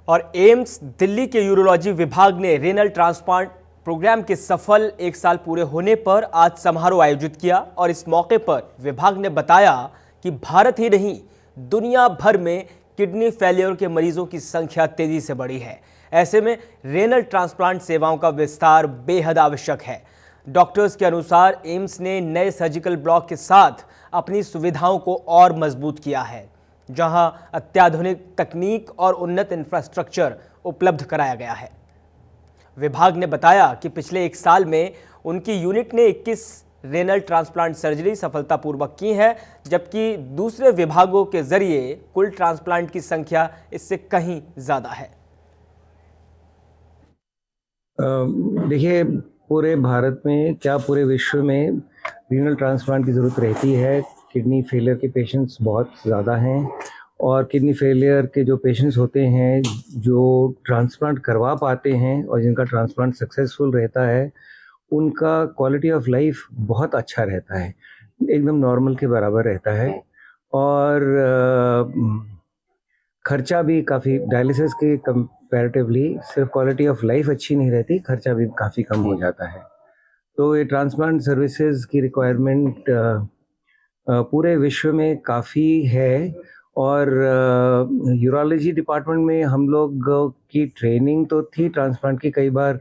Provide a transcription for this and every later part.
और एम्स दिल्ली के यूरोलॉजी विभाग ने रेनल ट्रांसप्लांट प्रोग्राम के सफल 1 साल पूरे होने पर आज समारोह आयोजित किया और इस मौके पर विभाग ने बताया कि भारत ही नहीं दुनिया भर में किडनी फेलियर के मरीजों की संख्या तेजी से बढ़ी है। ऐसे में रेनल ट्रांसप्लांट सेवाओं का विस्तार बेहद आवश्यक है। डॉक्टर्स के अनुसार एम्स ने नए सर्जिकल ब्लॉक के साथ अपनी सुविधाओं को और मजबूत किया है, जहां अत्याधुनिक तकनीक और उन्नत इंफ्रास्ट्रक्चर उपलब्ध कराया गया है। विभाग ने बताया कि पिछले 1 साल में उनकी यूनिट ने 21 रेनल ट्रांसप्लांट सर्जरी सफलतापूर्वक की है, जबकि दूसरे विभागों के जरिए कुल ट्रांसप्लांट की संख्या इससे कहीं ज्यादा है। देखिए, पूरे भारत में क्या पूरे विश्व में रीनल ट्रांसप्लांट की ज़रूरत रहती है। किडनी फेलियर के पेशेंट्स बहुत ज़्यादा हैं और किडनी फेलियर के जो पेशेंट्स होते हैं, जो ट्रांसप्लांट करवा पाते हैं और जिनका ट्रांसप्लांट सक्सेसफुल रहता है, उनका क्वालिटी ऑफ लाइफ बहुत अच्छा रहता है, एकदम नॉर्मल के बराबर रहता है। और खर्चा भी काफ़ी, डायलिसिस के कंपैरेटिवली सिर्फ क्वालिटी ऑफ लाइफ अच्छी नहीं रहती, खर्चा भी काफ़ी कम हो जाता है। तो ये ट्रांसप्लांट सर्विसेज की रिक्वायरमेंट पूरे विश्व में काफ़ी है। और यूरोलॉजी डिपार्टमेंट में हम लोग की ट्रेनिंग तो थी ट्रांसप्लांट की। कई बार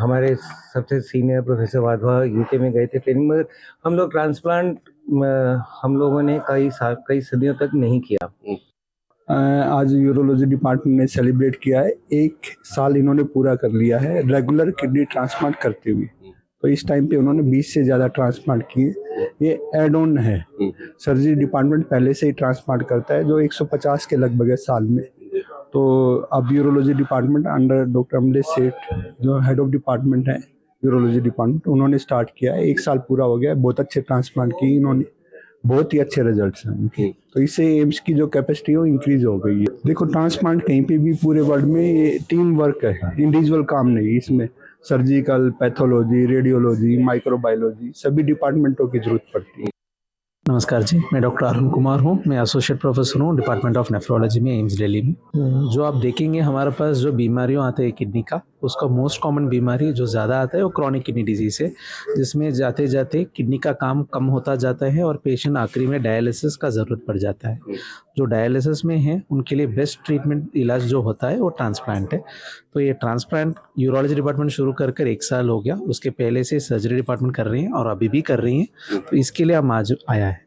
हमारे सबसे सीनियर प्रोफेसर वाधवा यूके में गए थे ट्रेनिंग, मगर हम लोग ट्रांसप्लांट हम लोगों ने कई सदियों तक नहीं किया। आज यूरोलॉजी डिपार्टमेंट ने सेलिब्रेट किया है, 1 साल इन्होंने पूरा कर लिया है रेगुलर किडनी ट्रांसप्लांट करते हुए। तो इस टाइम पे उन्होंने 20 से ज़्यादा ट्रांसप्लांट किए। ये एड ऑन है, सर्जरी डिपार्टमेंट पहले से ही ट्रांसप्लांट करता है, जो 150 के लगभग है साल में। तो अब urology department under doctor Amlesh सेठ, जो हेड ऑफ डिपार्टमेंट है यूरोलॉजी डिपार्टमेंट, उन्होंने स्टार्ट किया है। 1 साल पूरा हो गया है, बहुत अच्छे ट्रांसप्लांट किए इन्होंने, बहुत ही अच्छे रिजल्ट्स हैं उनके। तो इससे एम्स की जो कैपेसिटी है वो इंक्रीज हो गई है। देखो, ट्रांसप्लांट कहीं पे भी पूरे वर्ल्ड में ये टीम वर्क है, इंडिविजुअल काम नहीं। इसमें सर्जिकल, पैथोलॉजी, रेडियोलॉजी, माइक्रोबायोलॉजी सभी डिपार्टमेंटों की जरूरत पड़ती है। नमस्कार जी, मैं डॉक्टर अरुण कुमार हूँ। मैं एसोसिएट प्रोफेसर हूँ डिपार्टमेंट ऑफ नेफ्रोलॉजी में एम्स दिल्ली में। जो आप देखेंगे हमारे पास जो बीमारियों आते हैं किडनी का, उसका मोस्ट कॉमन बीमारी जो ज़्यादा आता है वो क्रॉनिक किडनी डिजीज़ है, जिसमें जाते जाते किडनी का काम कम होता जाता है और पेशेंट आखिरी में डायलिसिस का ज़रूरत पड़ जाता है। जो डायलिसिस में है उनके लिए बेस्ट ट्रीटमेंट इलाज जो होता है वो ट्रांसप्लांट है। तो ये ट्रांसप्लांट यूरोलॉजी डिपार्टमेंट शुरू कर 1 साल हो गया, उसके पहले से सर्जरी डिपार्टमेंट कर रही हैं और अभी भी कर रही हैं। तो इसके लिए हम आज आया है।